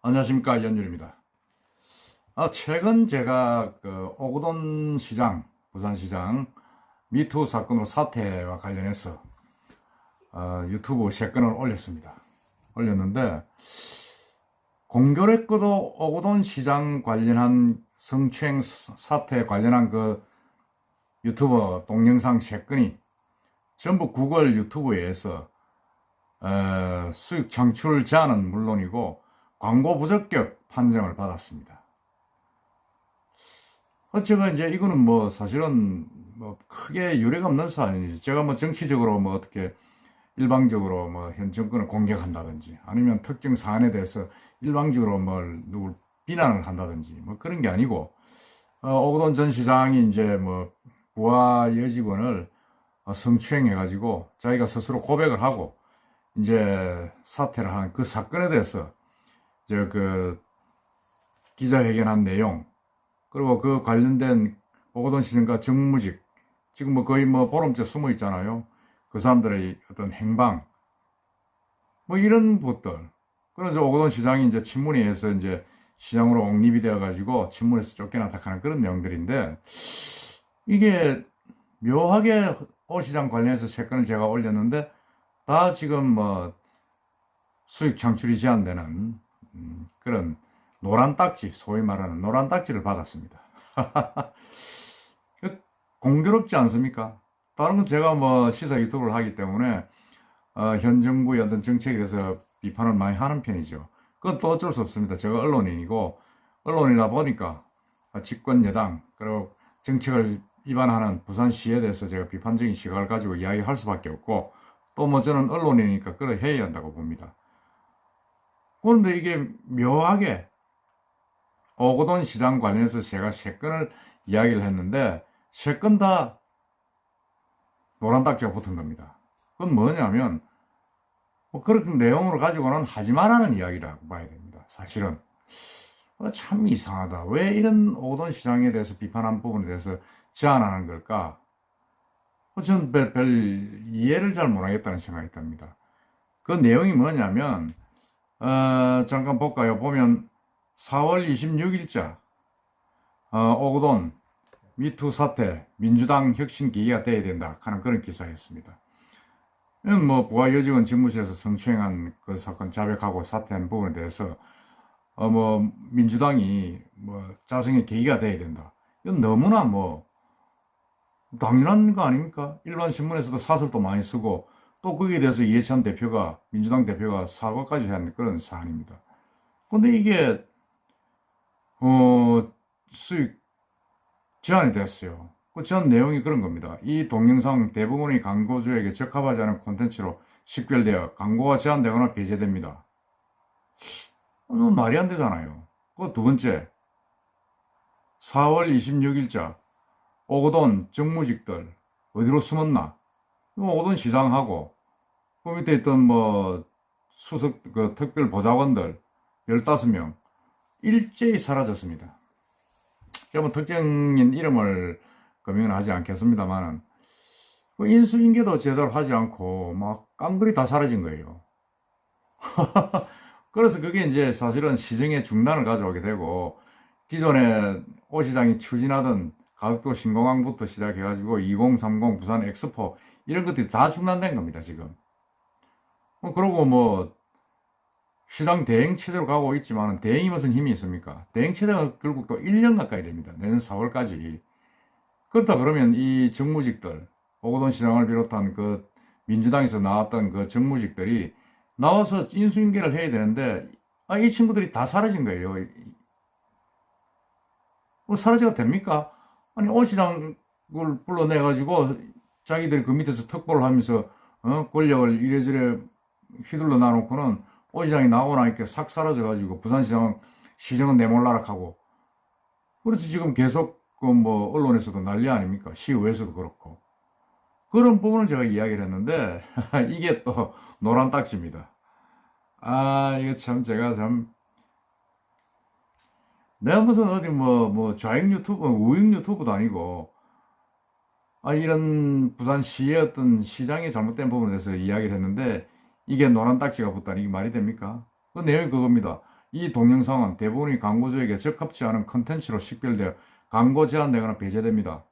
안녕하십니까, 연율입니다. 최근 제가 오거돈 시장, 부산시장 미투 사건으로 사태와 관련해서 유튜브 3건을 올렸습니다. 올렸는데 공교롭게도 오거돈 시장 관련한 성추행 사태에 관련한 그 유튜버 동영상 3건이 전부 구글 유튜브에서 수익 창출 제한은 물론이고 광고 부적격 판정을 받았습니다. 제가 이제 이거는 뭐 사실은 뭐 크게 유례가 없는 사안이지. 제가 뭐 정치적으로 뭐 어떻게 일방적으로 뭐 현 정권을 공격한다든지 아니면 특정 사안에 대해서 일방적으로 뭘 누굴 비난을 한다든지 뭐 그런 게 아니고, 오거돈 전 시장이 이제 뭐 부하 여직원을 성추행해가지고 자기가 스스로 고백을 하고 이제 사퇴를 한 그 사건에 대해서 기자회견한 내용, 그리고 그 관련된 오거돈 시장과 정무직, 지금 뭐 거의 뭐 보름째 숨어 있잖아요. 그 사람들의 어떤 행방, 뭐 이런 것들. 그래서 오거돈 시장이 이제 친문회에서 이제 시장으로 옹립이 되어가지고 친문에서 쫓겨났다 하는 그런 내용들인데, 이게 묘하게 오 시장 관련해서 3건을 제가 올렸는데, 다 지금 뭐 수익 창출이 제한되는 그런 노란 딱지, 소위 말하는 노란 딱지를 받았습니다. 공교롭지 않습니까? 다른 건 제가 뭐 시사 유튜브를 하기 때문에 현 정부의 어떤 정책에 대해서 비판을 많이 하는 편이죠. 그건 또 어쩔 수 없습니다. 제가 언론인이고, 언론이다 보니까 집권 여당 그리고 정책을 위반하는 부산시에 대해서 제가 비판적인 시각을 가지고 이야기할 수밖에 없고, 또 뭐 저는 언론이니까 그래 해야 한다고 봅니다. 그런데 이게 묘하게 오거돈 시장 관련해서 제가 3건을 이야기를 했는데 3건 다 노란 딱지가 붙은 겁니다. 그건 뭐냐면 뭐 그런 내용으로 가지고는 하지 말라는 이야기라고 봐야 됩니다. 사실은 참 이상하다. 왜 이런 오거돈 시장에 대해서 비판한 부분에 대해서 제안하는 걸까? 저는 별 이해를 잘 못하겠다는 생각이 듭니다. 그 내용이 뭐냐면 잠깐 볼까요? 보면 4월 26일자 오거돈 미투 사태 민주당 혁신 계기가 돼야 된다 하는 그런 기사였습니다. 뭐 부하 여직원 집무실에서 성추행한 그 사건 자백하고 사퇴한 부분에 대해서 뭐 민주당이 뭐 자성의 계기가 돼야 된다. 이건 너무나 뭐 당연한 거 아닙니까? 일반 신문에서도 사설도 많이 쓰고, 또 거기에 대해서 이해찬 대표가, 민주당 대표가 사과까지 한 그런 사안입니다. 근데 이게 수익 제한이 됐어요. 그 제한 내용이 그런 겁니다. 이 동영상 대부분의 광고주에게 적합하지 않은 콘텐츠로 식별되어 광고가 제한되거나 배제됩니다. 말이 안 되잖아요. 그 두 번째, 4월 26일자 오거돈 정무직들 어디로 숨었나? 오거돈 시장하고 그 밑에 있던 뭐 수석 그 특별 보좌관들 15명 일제히 사라졌습니다. 제가 뭐 특정인 이름을 금명은 하지 않겠습니다만은 그 인수인계도 제대로 하지 않고 막 깡그리 다 사라진 거예요. 그래서 그게 이제 사실은 시정의 중단을 가져오게 되고, 기존에 오 시장이 추진하던 가덕도 신공항부터 시작해가지고 2030 부산 엑스포 이런 것들이 다 중단된 겁니다, 지금. 그러고 뭐 시장 대행 체제로 가고 있지만 대행이 무슨 힘이 있습니까? 대행 체제가 결국 또 1년 가까이 됩니다. 내년 4월까지. 그렇다 그러면 이 정무직들, 오거돈 시장을 비롯한 그 민주당에서 나왔던 그 정무직들이 나와서 인수인계를 해야 되는데, 이 친구들이 다 사라진 거예요. 사라져가 됩니까? 아니, 오 시장을 불러내가지고 자기들이 그 밑에서 특보를 하면서 권력을 이래저래 휘둘러 놔놓고는 오 시장이 나오고 나니까 싹 사라져가지고 부산시장은 시정은 내몰라락하고, 그래서 지금 계속 그 뭐 언론에서도 난리 아닙니까? 시의회에서도 그렇고. 그런 부분을 제가 이야기를 했는데 이게 또 노란 딱지입니다. 이거 참 제가 참, 내가 무슨 어디 뭐 좌익 유튜브, 우익 유튜브도 아니고, 이런 부산시의 어떤 시장의 잘못된 부분에 대해서 이야기를 했는데, 이게 노란 딱지가 붙다니 이게 말이 됩니까? 그 내용이 그겁니다. 이 동영상은 대부분이 광고주에게 적합치 않은 컨텐츠로 식별되어 광고 제한되거나 배제됩니다.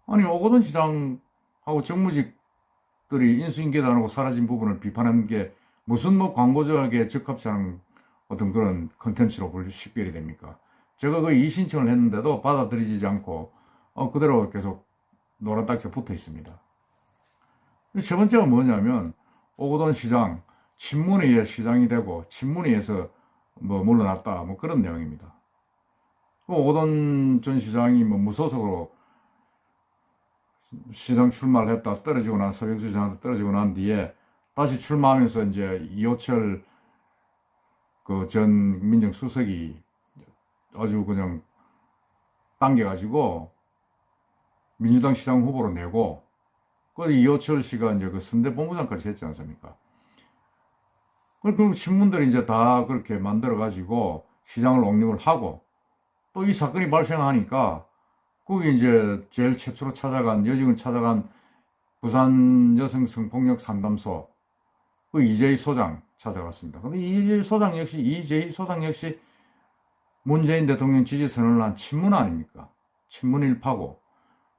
아니, 오거돈 시장하고 정무직들이 인수인계도 사라진 부분을 비판하는 게 무슨 뭐 광고주에게 적합치 않은 어떤 그런 컨텐츠로 식별이 됩니까? 제가 그 이의신청을 했는데도 받아들이지 않고 그대로 계속 노란 딱지가 붙어 있습니다. 세 번째가 뭐냐면 오거돈 시장 친문에 의해 시장이 되고 친문에 의해서 뭐 물러났다 뭐 그런 내용입니다. 오거돈 전 시장이 뭐 무소속으로 시장 출마를 했다 떨어지고 난 서병수 시장한테 떨어지고 난 뒤에 다시 출마하면서 이제 이호철 그 전 민정수석이 아주 그냥 당겨가지고 민주당 시장 후보로 내고 그 이호철 씨가 이제 그 선대본부장까지 했지 않습니까? 그리고 신문들이 이제 다 그렇게 만들어가지고 시장을 옹립을 하고 또 이 사건이 발생하니까 거기 이제 제일 최초로 찾아간, 여직을 찾아간 부산 여성 성폭력 상담소 그 이재희 소장 찾아갔습니다. 근데 이재희 소장 역시 문재인 대통령 지지 선언을 한 친문 아닙니까? 친문 일파고.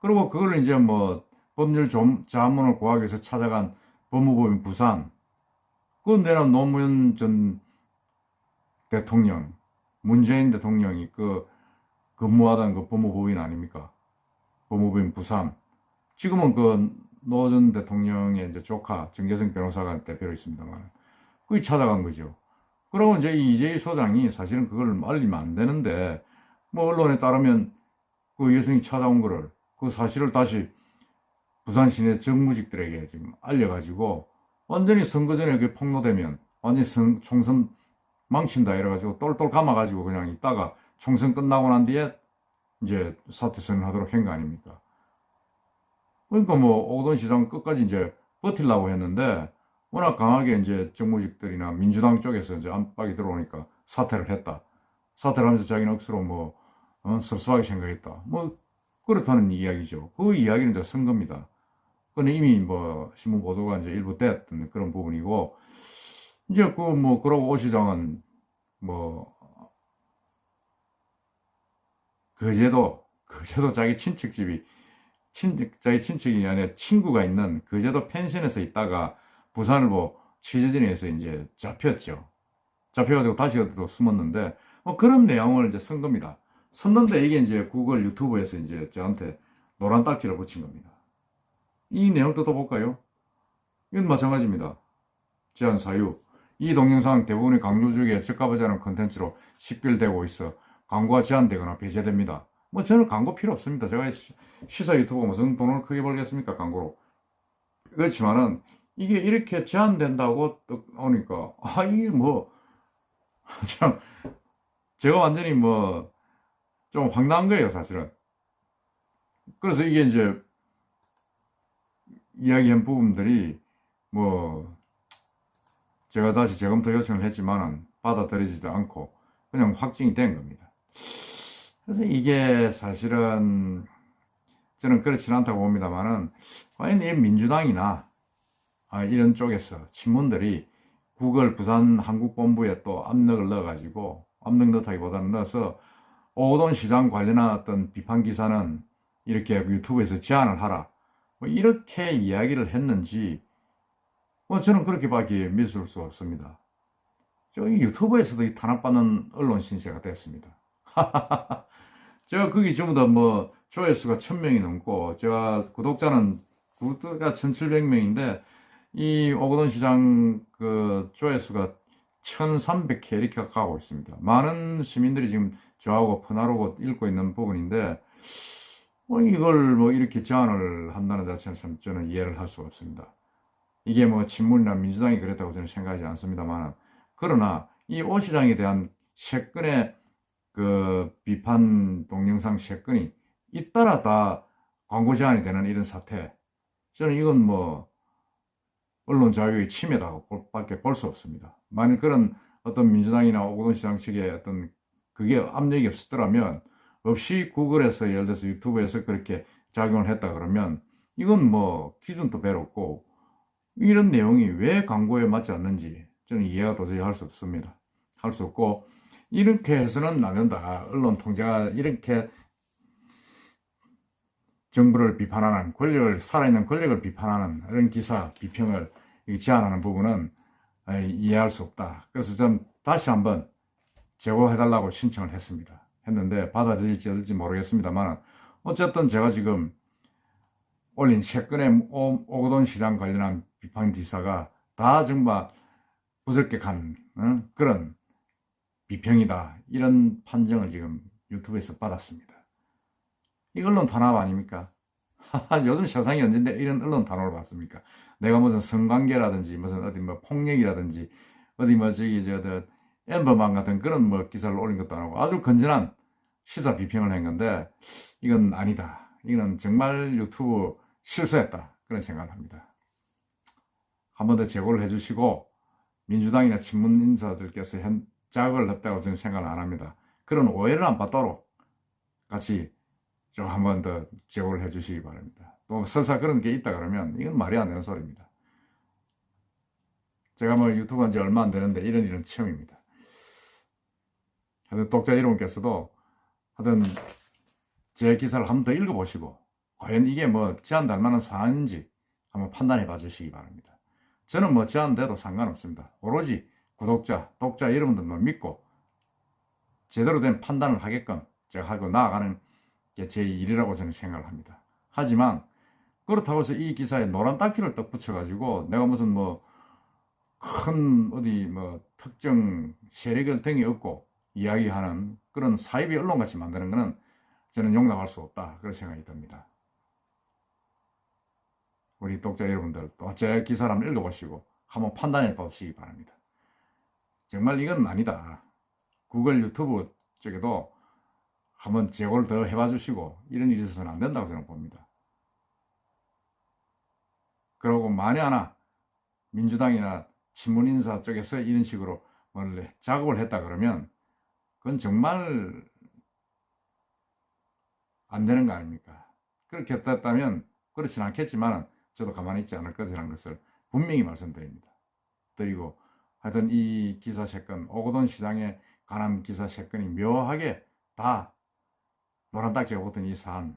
그리고 그걸 이제 뭐 법률 자문을 구하기 위해서 찾아간 법무부인 부산. 그건 내가 노무현 전 대통령, 문재인 대통령이 그 근무하던 그 법무부인 아닙니까? 법무부인 부산. 지금은 그 노 전 대통령의 이제 조카 정재승 변호사가 대표로 있습니다만, 거기 찾아간 거죠. 그러고 이제 이재희 소장이 사실은 그걸 알리면 안 되는데, 뭐 언론에 따르면 그 여성이 찾아온 거를, 그 사실을 다시 부산 시내 정무직들에게 지금 알려가지고, 완전히 선거 전에 그게 폭로되면, 완전히 총선 망친다 이래가지고 똘똘 감아가지고 그냥 있다가 총선 끝나고 난 뒤에 이제 사퇴 선언하도록 한 거 아닙니까? 그러니까 뭐 오거돈 시장 끝까지 이제 버틸라고 했는데 워낙 강하게 이제 정무직들이나 민주당 쪽에서 이제 안팎이 들어오니까 사퇴를 했다. 사퇴를 하면서 자기는 억수로 뭐 섭섭하게 생각했다. 뭐 그렇다는 이야기죠. 그 이야기는 이제 선거입니다. 근데 이미 뭐 신문 보도가 이제 일부 됐던 그런 부분이고 이제 그 뭐 그러고 오 시장은 뭐 거제도 자기 자기 친척이 아니라 친구가 있는 거제도 펜션에서 있다가 부산을 뭐 취재진에서 이제 잡혔죠. 잡혀가지고 다시 어디도 숨었는데 뭐 그런 내용을 이제 쓴 겁니다. 썼는데 이게 이제 구글 유튜브에서 이제 저한테 노란 딱지를 붙인 겁니다. 이 내용도 또 볼까요? 이건 마찬가지입니다. 제한 사유. 이 동영상 대부분의 광고주에게 적합하지 않은 컨텐츠로 식별되고 있어 광고가 제한되거나 배제됩니다. 뭐 저는 광고 필요 없습니다. 제가 시사 유튜브 무슨 돈을 크게 벌겠습니까? 광고로. 그렇지만은 이게 이렇게 제한된다고 오니까 이게 뭐 참 제가 완전히 뭐 좀 황당한 거예요, 사실은. 그래서 이게 이제 이야기한 부분들이 뭐 제가 다시 재검토 요청을 했지만은 받아들이지도 않고 그냥 확정이 된 겁니다. 그래서 이게 사실은 저는 그렇지는 않다고 봅니다만은 과연 이 민주당이나 이런 쪽에서 친문들이 구글 부산 한국본부에 또 압력을 넣어가지고 압력 넣다기보다는 넣어서 오거돈 시장 관련한 어떤 비판 기사는 이렇게 유튜브에서 제한을 하라 뭐 이렇게 이야기를 했는지 뭐 저는 그렇게밖에 믿을 수 없습니다. 저기 유튜브에서도 탄압받는 언론 신세가 됐습니다. 제가 거기 전부 다 뭐 조회수가 1000명이 넘고 제가 구독자가 1700명인데 이 오거돈 시장 그 조회수가 1300회 이렇게 가고 있습니다. 많은 시민들이 지금 저하고 퍼나르고 읽고 있는 부분인데 뭐 이걸 뭐 이렇게 제한을 한다는 자체는 참 저는 이해를 할 수가 없습니다. 이게 뭐 친문이나 민주당이 그랬다고 저는 생각하지 않습니다만 그러나 이 오 시장에 대한 세 건의 그 비판 동영상 세 건이 잇따라 다 광고 제한이 되는 이런 사태 저는 이건 뭐 언론 자유의 침해라고 밖에 볼 수 없습니다. 만일 그런 어떤 민주당이나 오거돈 시장 측의 어떤 그게 압력이 없었더라면 없이 구글에서 예를 들어서 유튜브에서 그렇게 작용을 했다 그러면 이건 뭐 기준도 배롭고 이런 내용이 왜 광고에 맞지 않는지 저는 이해가 도저히 할 수 없습니다. 할 수 없고, 이렇게 해서는 안 된다. 언론 통제가 이렇게 정부를 비판하는 살아있는 권력을 비판하는 이런 기사 비평을 제안하는 부분은 이해할 수 없다. 그래서 좀 다시 한번 제고해달라고 신청을 했는데 받아들일지 어떨지 모르겠습니다만, 어쨌든 제가 지금 올린 최근에 오거돈 시장 관련한 비판 기사가 다 정말 부적격한 그런 비평이다, 이런 판정을 지금 유튜브에서 받았습니다. 이 언론 탄압 아닙니까? 요즘 세상이 언젠데 이런 언론 탄압을 받습니까? 내가 무슨 성관계라든지 무슨 어디 뭐 폭력이라든지 어디 뭐 저기 엠버만 같은 그런 뭐 기사를 올린 것도 아니고 아주 건전한 시사 비평을 한 건데, 이건 아니다. 이건 정말 유튜브 실수했다, 그런 생각을 합니다. 한 번 더 제고를 해주시고, 민주당이나 친문 인사들께서 자극을 했다고 저는 생각을 안 합니다. 그런 오해를 안 받도록 같이 좀 한 번 더 제고를 해주시기 바랍니다. 또 설사 그런 게 있다 그러면 이건 말이 안 되는 소리입니다. 제가 뭐 유튜브 한 지 얼마 안 되는데 이런 일은 처음입니다. 하여튼 독자 여러분께서도 하여튼 제 기사를 한 번 더 읽어보시고 과연 이게 뭐 제안될 만한 사안인지 한번 판단해 봐 주시기 바랍니다. 저는 뭐 제안돼도 상관없습니다. 오로지 구독자, 독자 여러분들만 믿고 제대로 된 판단을 하게끔 제가 하고 나아가는 게 제 일이라고 저는 생각을 합니다. 하지만 그렇다고 해서 이 기사에 노란 딱지를 떡 붙여가지고 내가 무슨 뭐 큰 어디 뭐 특정 세력을 등이 없고 이야기하는 그런 사이비 언론같이 만드는 것은 저는 용납할 수 없다, 그런 생각이 듭니다. 우리 독자 여러분들 또 제 기사를 한번 읽어보시고 한번 판단해 보시기 바랍니다. 정말 이건 아니다. 구글 유튜브 쪽에도 한번 제고를 더 해봐 주시고 이런 일이 있어서는 안 된다고 저는 봅니다. 그리고 만에 하나 민주당이나 친문인사 쪽에서 이런 식으로 작업을 했다 그러면 그건 정말 안 되는 거 아닙니까? 그렇게 했다면 그렇진 않겠지만 저도 가만히 있지 않을 것이라는 것을 분명히 말씀드립니다. 그리고 하여튼 이 기사 사건, 오거돈 시장에 관한 기사 사건이 묘하게 다 노란 딱지가 붙은 이 사안,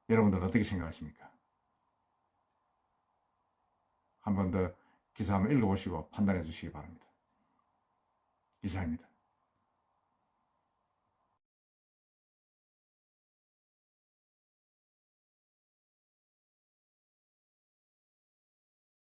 여러분들 어떻게 생각하십니까? 한 번 더 기사 한번 읽어보시고 판단해 주시기 바랍니다. 이상입니다.